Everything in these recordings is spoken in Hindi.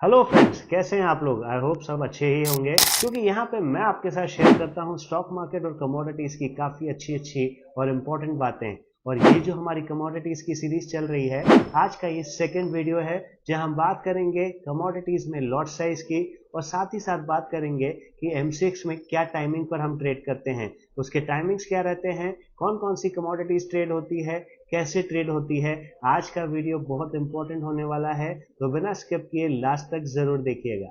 हेलो फ्रेंड्स, कैसे हैं आप लोग। आई होप सब अच्छे ही होंगे, क्योंकि यहाँ पे मैं आपके साथ शेयर करता हूँ स्टॉक मार्केट और कमोडिटीज की काफ़ी अच्छी अच्छी और इम्पोर्टेंट बातें। और ये जो हमारी कमोडिटीज की सीरीज चल रही है, आज का ये सेकंड वीडियो है जहाँ हम बात करेंगे कमोडिटीज में लॉट साइज की, और साथ ही साथ बात करेंगे कि एमसीएक्स में क्या टाइमिंग पर हम ट्रेड करते हैं, उसके टाइमिंग्स क्या रहते हैं, कौन कौन सी कमोडिटीज ट्रेड होती है, कैसे ट्रेड होती है। आज का वीडियो बहुत इंपॉर्टेंट होने वाला है, तो बिना स्किप किए लास्ट तक जरूर देखिएगा।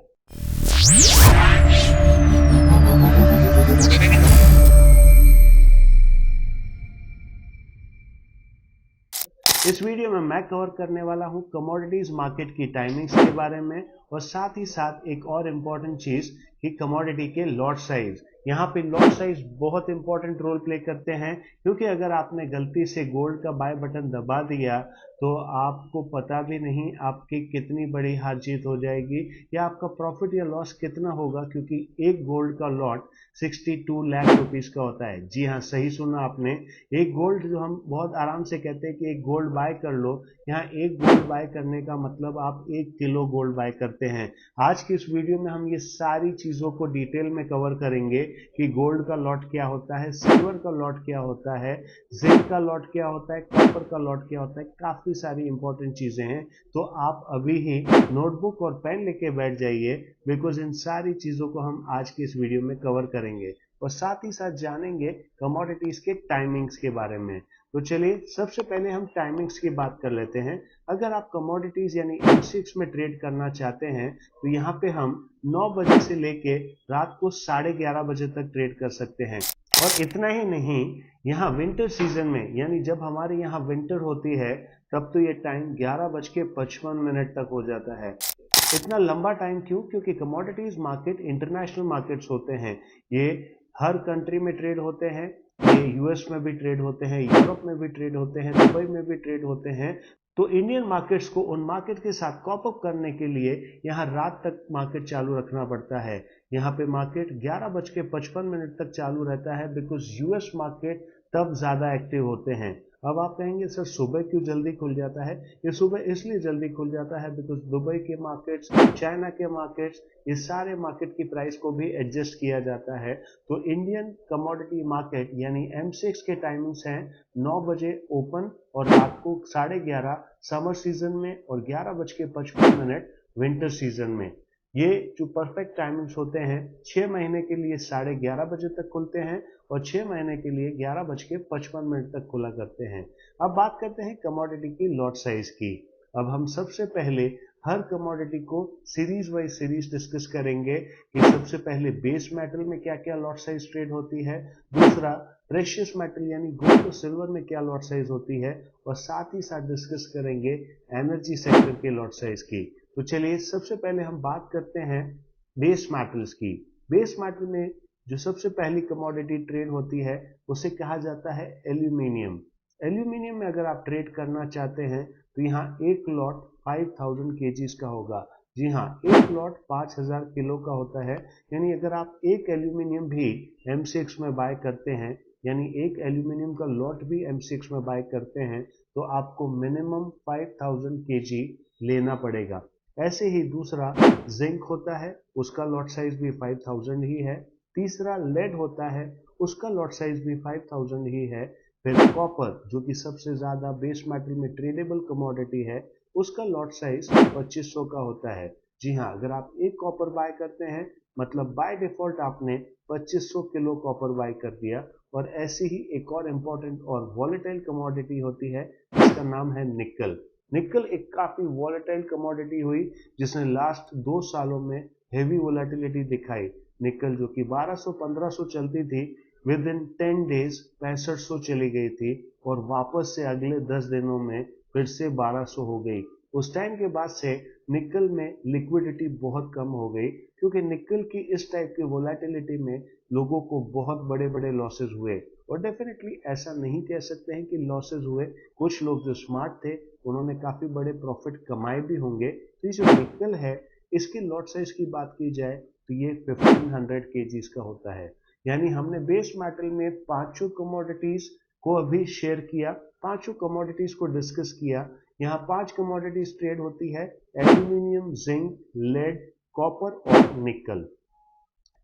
इस वीडियो में मैं कवर करने वाला हूं कमोडिटीज मार्केट की टाइमिंग्स के बारे में, और साथ ही साथ एक और इम्पॉर्टेंट चीज कि कमोडिटी के लॉट साइज। यहाँ पे लॉट साइज बहुत इंपॉर्टेंट रोल प्ले करते हैं, क्योंकि अगर आपने गलती से गोल्ड का बाय बटन दबा दिया तो आपको पता भी नहीं आपकी कितनी बड़ी हार जीत हो जाएगी, या आपका प्रॉफिट या लॉस कितना होगा, क्योंकि एक गोल्ड का लॉट 62 लाख रुपीस का होता है। जी हाँ, सही सुना आपने। एक गोल्ड, जो हम बहुत आराम से कहते हैं कि एक गोल्ड बाय कर लो, यहाँ एक गोल्ड बाय करने का मतलब आप 1 किलो गोल्ड बाय करते हैं। आज की इस वीडियो में हम ये सारी चीजों को डिटेल में कवर करेंगे कि गोल्ड का लॉट क्या होता है, सिल्वर का लॉट क्या होता है, जिंक का लॉट क्या होता है, कॉपर का लॉट क्या होता है। काफी सारी इंपॉर्टेंट चीजें हैं, तो आप अभी ही नोटबुक और पेन लेके बैठ जाइए, बिकॉज इन सारी चीजों को हम आज की इस वीडियो में कवर करेंगे, और साथ ही साथ जानेंगे कमोडिटीज के टाइमिंग्स के बारे में। तो चलिए सबसे पहले हम टाइमिंग्स की बात कर लेते हैं। अगर आप कमोडिटीज यानी एमसीएक्स में ट्रेड करना चाहते हैं, तो यहाँ पे हम 9 बजे से लेके रात को 11:30 बजे तक ट्रेड कर सकते हैं। और इतना ही नहीं, यहाँ विंटर सीजन में, यानी जब हमारे यहाँ विंटर होती है, तब तो ये टाइम 11:55 तक हो जाता है। इतना लंबा टाइम क्यों? क्योंकि कमोडिटीज मार्केट इंटरनेशनल मार्केट्स होते हैं। ये हर कंट्री में ट्रेड होते हैं, ये यूएस में भी ट्रेड होते हैं, यूरोप में भी ट्रेड होते हैं, दुबई में भी ट्रेड होते हैं। तो इंडियन मार्केट्स को उन मार्केट के साथ कॉप अप करने के लिए यहाँ रात तक मार्केट चालू रखना पड़ता है। यहाँ पे मार्केट 11:55 तक चालू रहता है, बिकॉज यूएस मार्केट तब ज्यादा एक्टिव होते हैं। अब आप कहेंगे सर सुबह क्यों जल्दी खुल जाता है? ये सुबह इसलिए जल्दी खुल जाता है बिकॉज दुबई के मार्केट्स, चाइना के मार्केट्स, ये सारे मार्केट की प्राइस को भी एडजस्ट किया जाता है। तो इंडियन कमोडिटी मार्केट यानी एमसीएक्स के टाइमिंग्स हैं 9 बजे ओपन, और रात को 11:30 समर सीजन में, और 11:55 विंटर सीजन में। ये जो परफेक्ट टाइमिंग्स होते हैं, 6 महीने के लिए 11:30 बजे तक खुलते हैं, और 6 महीने के लिए 11:55 तक खुला करते हैं। अब बात करते हैं कमोडिटी की लॉट साइज की। अब हम सबसे पहले हर कमोडिटी को सीरीज वाइज सीरीज डिस्कस करेंगे कि सबसे पहले बेस मेटल में क्या क्या लॉट साइज ट्रेड होती है, दूसरा प्रेशियस मेटल यानी गोल्ड और सिल्वर में क्या लॉट साइज होती है, और साथ ही साथ डिस्कस करेंगे एनर्जी सेक्टर के लॉट साइज की। तो चलिए सबसे पहले हम बात करते हैं बेस मेटल्स की। बेस मेटल में जो सबसे पहली कमोडिटी ट्रेड होती है, उसे कहा जाता है एल्यूमिनियम। एल्यूमिनियम में अगर आप ट्रेड करना चाहते हैं, तो यहाँ एक लॉट 5000 केजीज का होगा। जी हाँ, एक लॉट 5000 किलो का होता है। यानी अगर आप एक एल्यूमिनियम भी एमसीएक्स में बाय करते हैं, यानी एक एल्यूमिनियम का लॉट भी एमसीएक्स में बाय करते हैं, तो आपको मिनिमम 5000 केजी लेना पड़ेगा। ऐसे ही दूसरा जिंक होता है, उसका लॉट साइज भी 5000 ही है। तीसरा लेड होता है, उसका लॉट साइज भी 5000 ही है। फिर कॉपर, जो कि सबसे ज्यादा बेस मेटल में ट्रेडेबल कमोडिटी है, उसका लॉट साइज 2500 का होता है। जी हाँ, अगर आप एक कॉपर बाय करते हैं, मतलब बाय डिफॉल्ट आपने 2500 किलो कॉपर बाय कर दिया। और ऐसी ही एक और इंपॉर्टेंट और वॉलेटाइल कमोडिटी होती है, जिसका नाम है निकल। निकल एक काफी वॉलेटाइल कमोडिटी हुई, जिसने लास्ट 2 सालों में हेवी वोलेटिलिटी दिखाई। निकल जो कि 1200-1500 चलती थी, विद इन 10 डेज 6500 चली गई थी, और वापस से अगले 10 दिनों में फिर से 1200 हो गई। उस टाइम के बाद से निकल में लिक्विडिटी बहुत कम हो गई, क्योंकि निकल की इस टाइप की वोलेटिलिटी में लोगों को बहुत बड़े बड़े लॉसेस हुए। और डेफिनेटली ऐसा नहीं कह सकते हैं कि लॉसेस हुए, कुछ लोग जो स्मार्ट थे उन्होंने काफी बड़े प्रॉफिट कमाए भी होंगे। तो ये जो निकल है, इसकी लॉट साइज की बात की जाए तो ये 1500 केजीज का होता है। यानी हमने बेस मेटल में पांचों कमोडिटीज को अभी शेयर किया, पांचों कमोडिटीज को डिस्कस किया यहाँ 5 कमोडिटीज ट्रेड होती है, एल्यूमिनियम, जिंक, लेड, कॉपर और निकल।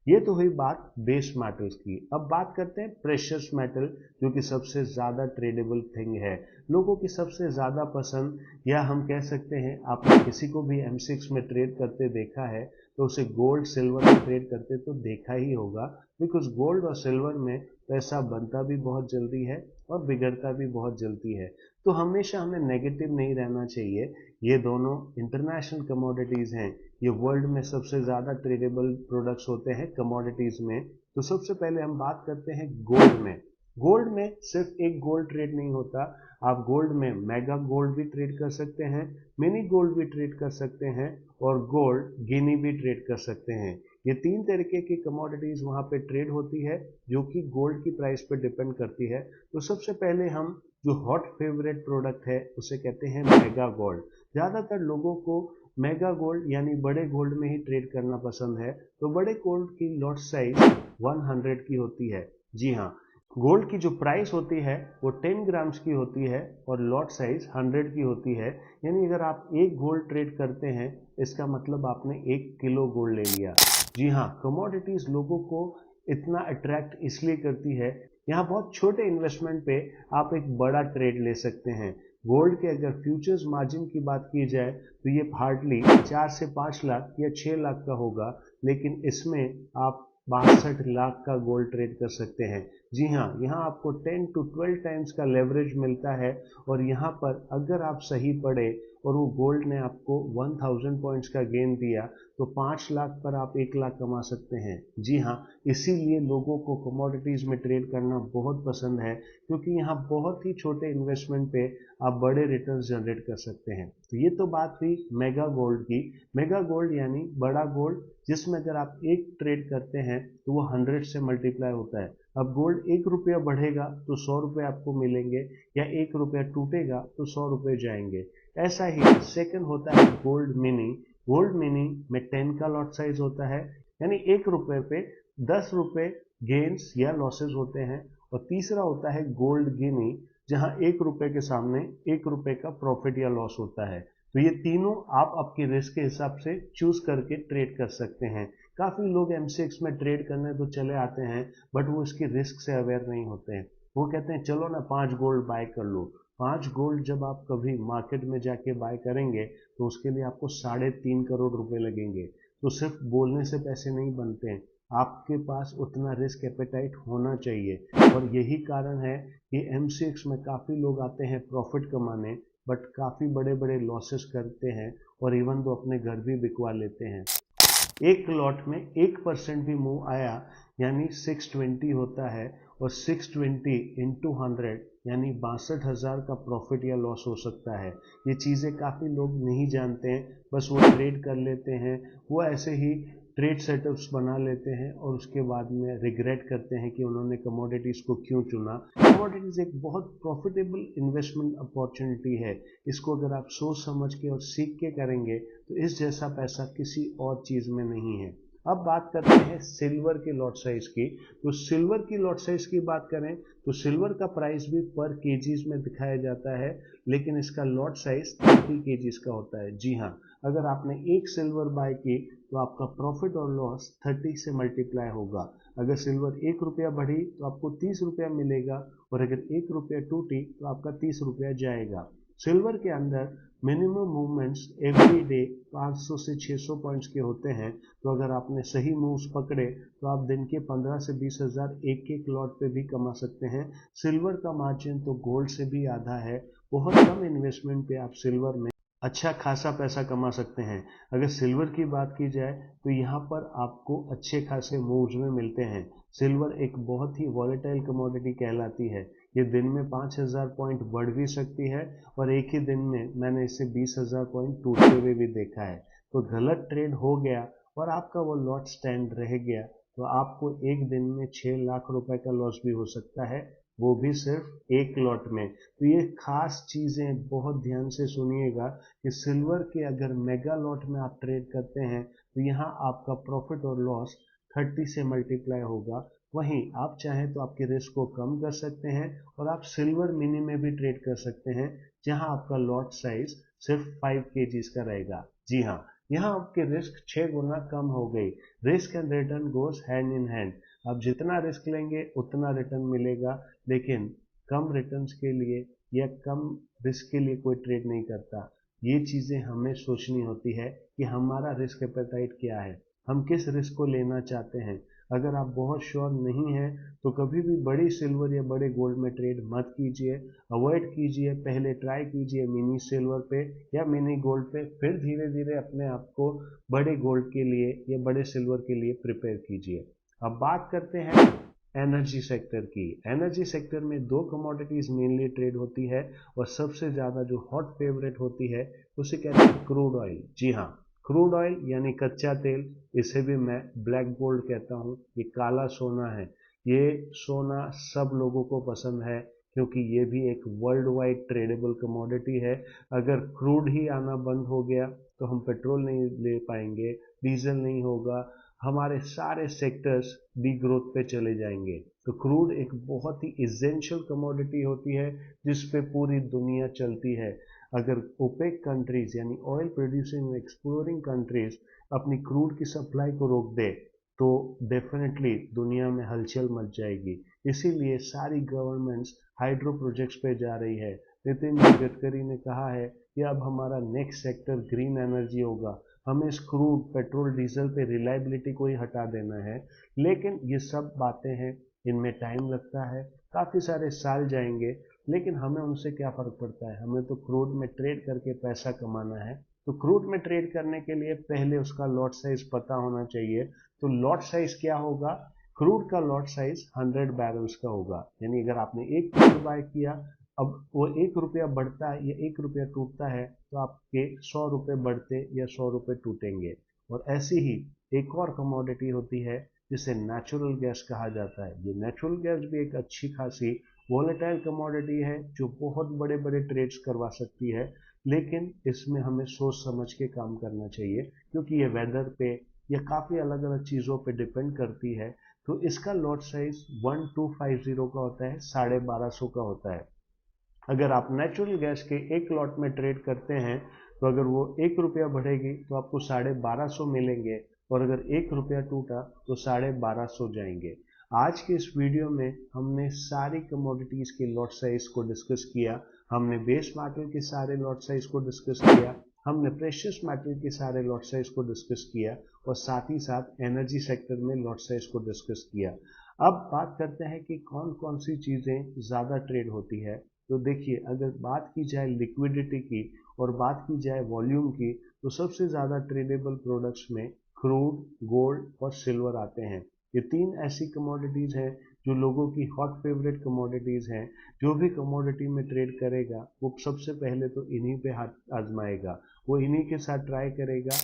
ये तो हुई बात बेस मेटल्स की। अब बात करते हैं प्रेशियस मेटल, जो कि सबसे ज्यादा ट्रेडेबल थिंग है, लोगों की सबसे ज्यादा पसंद, या हम कह सकते हैं आपने किसी को भी M6 में ट्रेड करते देखा है तो उसे गोल्ड सिल्वर में ट्रेड करते तो देखा ही होगा, बिकॉज गोल्ड और सिल्वर में पैसा बनता भी बहुत जल्दी है और बिगड़ता भी बहुत जल्दी है। तो हमेशा हमें नेगेटिव नहीं रहना चाहिए। ये दोनों इंटरनेशनल कमोडिटीज हैं, ये वर्ल्ड में सबसे ज्यादा ट्रेडेबल प्रोडक्ट्स होते हैं कमोडिटीज में। तो सबसे पहले हम बात करते हैं गोल्ड में। गोल्ड में सिर्फ एक गोल्ड ट्रेड नहीं होता, आप गोल्ड में मेगा गोल्ड भी ट्रेड कर सकते हैं, मिनी गोल्ड भी ट्रेड कर सकते हैं और गोल्ड गिनी भी ट्रेड कर सकते हैं। ये 3 तरीके की कमोडिटीज वहां पे ट्रेड होती है जो कि गोल्ड की प्राइस पे डिपेंड करती है। तो सबसे पहले हम जो हॉट फेवरेट प्रोडक्ट है उसे कहते हैं मेगा गोल्ड। ज्यादातर लोगों को मेगा गोल्ड यानी बड़े गोल्ड में ही ट्रेड करना पसंद है। तो बड़े गोल्ड की लॉट साइज 100 की होती है। जी हाँ, गोल्ड की जो प्राइस होती है वो 10 ग्राम्स की होती है और लॉट साइज 100 की होती है। यानी अगर आप एक गोल्ड ट्रेड करते हैं इसका मतलब आपने 1 किलो गोल्ड ले लिया। जी हाँ, कमोडिटीज लोगों को इतना अट्रैक्ट इसलिए करती है, यहाँ बहुत छोटे इन्वेस्टमेंट पे आप एक बड़ा ट्रेड ले सकते हैं। गोल्ड के अगर फ्यूचर्स मार्जिन की बात की जाए तो ये हार्डली 4 से 5 लाख या 6 लाख का होगा, लेकिन इसमें आप 62 लाख का गोल्ड ट्रेड कर सकते हैं। जी हाँ, यहाँ आपको 10 to 12 टाइम्स का लेवरेज मिलता है और यहाँ पर अगर आप सही पड़े और वो गोल्ड ने आपको 1000 पॉइंट्स का गेन दिया तो 5 लाख पर आप 1 लाख कमा सकते हैं। जी हाँ, इसीलिए लोगों को कमोडिटीज में ट्रेड करना बहुत पसंद है, क्योंकि यहाँ बहुत ही छोटे इन्वेस्टमेंट पे आप बड़े रिटर्न जनरेट कर सकते हैं। तो ये तो बात हुई मेगा गोल्ड की। मेगा गोल्ड यानी बड़ा गोल्ड, जिसमें अगर आप एक ट्रेड करते हैं तो वो 100 से मल्टीप्लाई होता है। अब गोल्ड 1 रुपया बढ़ेगा तो 100 रुपये आपको मिलेंगे, या 1 रुपया टूटेगा तो 100 रुपये जाएंगे। ऐसा ही सेकंड होता है गोल्ड मिनी। गोल्ड मिनी में 10 का लॉट साइज होता है, यानी 1 रुपये पे 10 रुपये गेन्स या लॉसेस होते हैं। और तीसरा होता है गोल्ड गिनी, जहां 1 रुपये के सामने 1 रुपये का प्रॉफिट या लॉस होता है। तो ये तीनों आप आपके रिस्क के हिसाब से चूज करके ट्रेड कर सकते हैं। काफी लोग M6 में ट्रेड करने तो चले आते हैं, बट वो इसकी रिस्क से अवेयर नहीं होते हैं। वो कहते हैं चलो ना 5 गोल्ड बाय कर लो। 5 गोल्ड जब आप कभी मार्केट में जाके बाय करेंगे तो उसके लिए आपको 3.5 करोड़ रुपए लगेंगे। तो सिर्फ बोलने से पैसे नहीं बनते हैं, आपके पास उतना रिस्क एपेटाइट होना चाहिए। और यही कारण है कि M6 में काफी लोग आते हैं प्रॉफिट कमाने, बट काफी बड़े बड़े लॉसेस करते हैं और इवन तो अपने घर भी बिकवा लेते हैं। एक लॉट में 1% भी मूव आया यानी 620 होता है, और 620 इंटू 100 यानी 62,000 का प्रॉफिट या लॉस हो सकता है। ये चीज़ें काफ़ी लोग नहीं जानते हैं, बस वो ट्रेड कर लेते हैं, वो ऐसे ही ट्रेड सेटअप्स बना लेते हैं और उसके बाद में रिग्रेट करते हैं कि उन्होंने कमोडिटीज़ को क्यों चुना। कमोडिटीज़ एक बहुत प्रॉफिटेबल इन्वेस्टमेंट अपॉर्चुनिटी है। इसको अगर आप सोच समझ के और सीख के करेंगे तो इस जैसा पैसा किसी और चीज़ में नहीं है। अब बात करते हैं सिल्वर की लॉट साइज की। तो सिल्वर की लॉट साइज की बात करें तो सिल्वर का प्राइस भी पर केजीज में दिखाया जाता है, लेकिन इसका लॉट साइज 30 केजीज का होता है। जी हाँ, अगर आपने एक सिल्वर बाय की तो आपका प्रॉफिट और लॉस 30 से मल्टीप्लाई होगा। अगर सिल्वर 1 रुपया बढ़ी तो आपको 30 रुपया मिलेगा, और अगर 1 रुपया टूटी तो आपका 30 रुपया जाएगा। सिल्वर के अंदर मिनिमम मूवमेंट्स एवरी डे 500 से 600 पॉइंट्स के होते हैं। तो अगर आपने सही मूव्स पकड़े तो आप दिन के 15 से 20 हजार एक एक लॉट पे भी कमा सकते हैं। सिल्वर का मार्जिन तो गोल्ड से भी आधा है। बहुत कम इन्वेस्टमेंट पे आप सिल्वर में अच्छा खासा पैसा कमा सकते हैं। अगर सिल्वर की बात की जाए तो यहाँ पर आपको अच्छे खासे मूव्स में मिलते हैं। सिल्वर एक बहुत ही वॉलेटाइल कमोडिटी कहलाती है। ये दिन में 5,000 पॉइंट बढ़ भी सकती है और एक ही दिन में मैंने इसे 20,000 पॉइंट टूटते हुए भी देखा है। तो गलत ट्रेड हो गया और आपका वो लॉट स्टैंड रह गया तो आपको एक दिन में 6 लाख रुपए का लॉस भी हो सकता है, वो भी सिर्फ एक लॉट में। तो ये खास चीजें बहुत ध्यान से सुनिएगा कि सिल्वर के अगर मेगा लॉट में आप ट्रेड करते हैं तो यहाँ आपका प्रॉफिट और लॉस 30 से मल्टीप्लाई होगा। वहीं आप चाहें तो आपके रिस्क को कम कर सकते हैं और आप सिल्वर मिनी में भी ट्रेड कर सकते हैं। जहां आपका लॉट साइज सिर्फ 5 kg का रहेगा। जी हाँ, यहाँ आपके रिस्क 6 गुना कम हो गई। Risk and return goes hand in hand. आप जितना रिस्क लेंगे उतना रिटर्न मिलेगा, लेकिन कम रिटर्न्स के लिए या कम रिस्क के लिए कोई ट्रेड नहीं करता। ये चीज़ें हमें सोचनी होती है कि हमारा रिस्क एपेटाइट क्या है, हम किस रिस्क को लेना चाहते हैं। अगर आप बहुत श्योर नहीं हैं तो कभी भी बड़ी सिल्वर या बड़े गोल्ड में ट्रेड मत कीजिए, अवॉइड कीजिए। पहले ट्राई कीजिए मिनी सिल्वर पे या मिनी गोल्ड पे, फिर धीरे धीरे अपने आप को बड़े गोल्ड के लिए या बड़े सिल्वर के लिए प्रिपेयर कीजिए। अब बात करते हैं एनर्जी सेक्टर की। एनर्जी सेक्टर में दो कमोडिटीज मेनली ट्रेड होती है और सबसे ज़्यादा जो हॉट फेवरेट होती है उसे कहते हैं क्रूड ऑयल। जी हाँ, क्रूड ऑयल यानी कच्चा तेल, इसे भी मैं ब्लैक गोल्ड कहता हूँ। ये काला सोना है। ये सोना सब लोगों को पसंद है क्योंकि ये भी एक वर्ल्ड वाइड ट्रेडेबल कमोडिटी है। अगर क्रूड ही आना बंद हो गया तो हम पेट्रोल नहीं ले पाएंगे, डीजल नहीं होगा, हमारे सारे सेक्टर्स डी ग्रोथ पे चले जाएंगे। तो क्रूड एक बहुत ही इसेंशियल कमोडिटी होती है जिस पे पूरी दुनिया चलती है। अगर ओपेक कंट्रीज यानी ऑयल प्रोड्यूसिंग एक्सप्लोरिंग कंट्रीज अपनी क्रूड की सप्लाई को रोक दे तो डेफिनेटली दुनिया में हलचल मच जाएगी। इसीलिए सारी गवर्नमेंट्स हाइड्रो प्रोजेक्ट्स पे जा रही है। नितिन गडकरी ने कहा है कि अब हमारा नेक्स्ट सेक्टर ग्रीन एनर्जी होगा। हमें इस क्रूड पेट्रोल डीजल पे रिलायबिलिटी को ही हटा देना है। लेकिन ये सब बातें हैं, इनमें टाइम लगता है, काफ़ी सारे साल जाएंगे, लेकिन हमें उनसे क्या फ़र्क पड़ता है। हमें तो क्रूड में ट्रेड करके पैसा कमाना है। तो क्रूड में ट्रेड करने के लिए पहले उसका लॉट साइज पता होना चाहिए। तो लॉट साइज क्या होगा? क्रूड का लॉट साइज 100 बैरल्स का होगा। यानी अगर आपने 1 क्रूड बाय किया, अब वो 1 रुपया बढ़ता है या 1 रुपया टूटता है तो आपके 100 रुपये बढ़ते या 100 रुपये टूटेंगे। और ऐसी ही एक और कमोडिटी होती है जिसे नेचुरल गैस कहा जाता है। ये नेचुरल गैस भी एक अच्छी खासी वोलेटाइल कमोडिटी है जो बहुत बड़े बड़े ट्रेड्स करवा सकती है, लेकिन इसमें हमें सोच समझ के काम करना चाहिए क्योंकि ये वेदर पे या काफ़ी अलग अलग चीज़ों पे डिपेंड करती है। तो इसका लॉट साइज 1250 का होता है, 1250 का होता है। अगर आप नेचुरल गैस के एक लॉट में ट्रेड करते हैं तो अगर वो 1 रुपया बढ़ेगी तो आपको 1250 मिलेंगे, और अगर 1 रुपया टूटा तो 1250 जाएंगे। आज के इस वीडियो में हमने सारी कमोडिटीज के लॉट साइज को डिस्कस किया। हमने बेस मेटल के सारे लॉट साइज को डिस्कस किया, हमने प्रेशियस मेटल के सारे लॉट साइज को डिस्कस किया, और साथ ही साथ एनर्जी सेक्टर में लॉट साइज को डिस्कस किया। अब बात करते हैं कि कौन कौन सी चीज़ें ज़्यादा ट्रेड होती है। तो देखिए, अगर बात की जाए लिक्विडिटी की और बात की जाए वॉल्यूम की, तो सबसे ज़्यादा ट्रेडेबल प्रोडक्ट्स में क्रूड, गोल्ड और सिल्वर आते हैं। ये तीन ऐसी कमोडिटीज़ हैं जो लोगों की हॉट फेवरेट कमोडिटीज़ हैं। जो भी कमोडिटी में ट्रेड करेगा वो सबसे पहले तो इन्हीं पे हाथ आजमाएगा, वो इन्हीं के साथ ट्राई करेगा।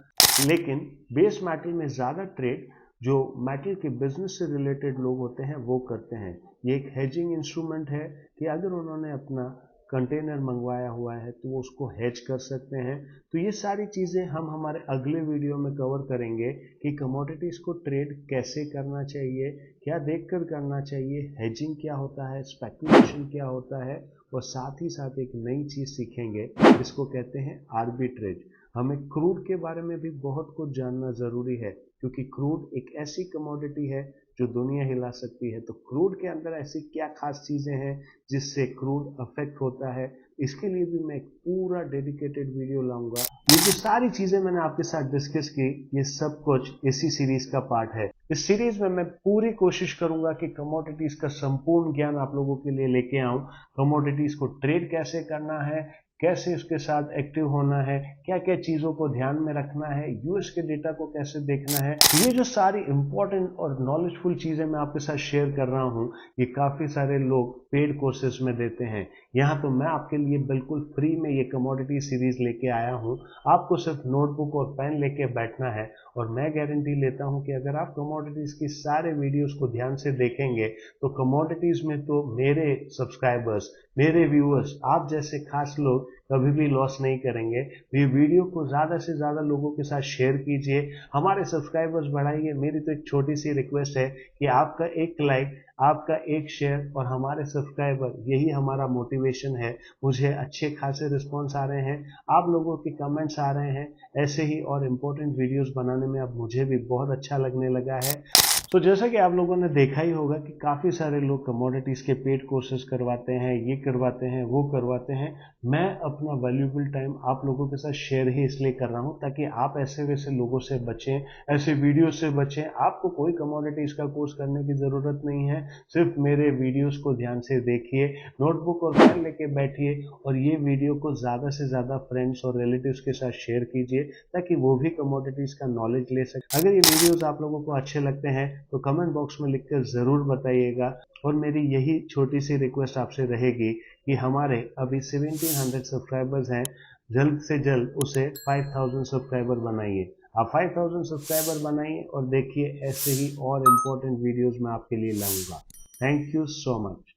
लेकिन बेस मेटल में ज़्यादा ट्रेड जो मेटल के बिजनेस से रिलेटेड लोग होते हैं वो करते हैं। ये एक हेजिंग इंस्ट्रूमेंट है कि अगर उन्होंने अपना कंटेनर मंगवाया हुआ है तो वो उसको हेज कर सकते हैं। तो ये सारी चीज़ें हम हमारे अगले वीडियो में कवर करेंगे कि कमोडिटीज़ को ट्रेड कैसे करना चाहिए, क्या देखकर करना चाहिए, हेजिंग क्या होता है, स्पेकुलेशन क्या होता है, और साथ ही साथ एक नई चीज़ सीखेंगे जिसको कहते हैं आर्बिट्रेज। हमें क्रूड के बारे में भी बहुत कुछ जानना ज़रूरी है क्योंकि क्रूड एक ऐसी कमोडिटी है जो दुनिया हिला सकती है। तो क्रूड के अंदर ऐसी क्या खास चीज़ें हैं जिससे क्रूड अफेक्ट होता है, इसके लिए भी मैं एक पूरा डेडिकेटेड वीडियो लाऊंगा। ये जो सारी चीज़ें मैंने आपके साथ डिस्कस की, ये सब कुछ इसी सीरीज का पार्ट है। इस सीरीज में मैं पूरी कोशिश करूंगा कि कमोडिटीज का संपूर्ण ज्ञान आप लोगों के लिए लेके आऊं। कमोडिटीज को ट्रेड कैसे करना है, कैसे उसके साथ एक्टिव होना है, क्या क्या चीज़ों को ध्यान में रखना है, यूएस के डेटा को कैसे देखना है। ये जो सारी इंपॉर्टेंट और नॉलेजफुल चीज़ें मैं आपके साथ शेयर कर रहा हूँ, ये काफ़ी सारे लोग पेड कोर्सेज में देते हैं। यहाँ तो मैं आपके लिए बिल्कुल फ्री में ये कमोडिटी सीरीज लेके आया हूँ। आपको सिर्फ नोटबुक और पेन लेके बैठना है, और मैं गारंटी लेता हूँ कि अगर आप कमोडिटीज़ की सारे वीडियोस को ध्यान से देखेंगे तो कमोडिटीज़ में तो मेरे सब्सक्राइबर्स, मेरे व्यूअर्स, आप जैसे खास लोग कभी भी लॉस नहीं करेंगे। ये वीडियो को ज़्यादा से ज़्यादा लोगों के साथ शेयर कीजिए, हमारे सब्सक्राइबर्स बढ़ाइए। मेरी तो एक छोटी सी रिक्वेस्ट है कि आपका एक लाइक, आपका एक शेयर और हमारे सब्सक्राइबर, यही हमारा मोटिवेशन है। मुझे अच्छे खासे रिस्पॉन्स आ रहे हैं, आप लोगों के कमेंट्स आ रहे हैं, ऐसे ही और इम्पोर्टेंट वीडियोस बनाने में अब मुझे भी बहुत अच्छा लगने लगा है। तो जैसा कि आप लोगों ने देखा ही होगा कि काफ़ी सारे लोग कमोडिटीज़ के पेड कोर्सेज करवाते हैं, ये करवाते हैं, वो करवाते हैं। मैं अपना वैल्यूएबल टाइम आप लोगों के साथ शेयर ही इसलिए कर रहा हूँ ताकि आप ऐसे वैसे लोगों से बचें, ऐसे वीडियो से बचें। आपको कोई कमोडिटीज़ का कोर्स करने की ज़रूरत नहीं है, सिर्फ मेरे वीडियोस को ध्यान से देखिए, नोटबुक और पेन लेके बैठिए और ये वीडियो को ज़्यादा से ज़्यादा फ्रेंड्स और रिलेटिव्स के साथ शेयर कीजिए ताकि वो भी कमोडिटीज़ का नॉलेज ले सके। अगर ये वीडियोस आप लोगों को अच्छे लगते हैं तो कमेंट बॉक्स में लिखकर ज़रूर बताइएगा। और मेरी यही छोटी सी रिक्वेस्ट आपसे रहेगी कि हमारे अभी 1700 सब्सक्राइबर्स हैं, जल्द से जल्द उसे 5000 सब्सक्राइबर बनाइए। आप 5000 सब्सक्राइबर बनाइए और देखिए ऐसे ही और इम्पोर्टेंट वीडियोस मैं आपके लिए लाऊंगा। Thank you so much.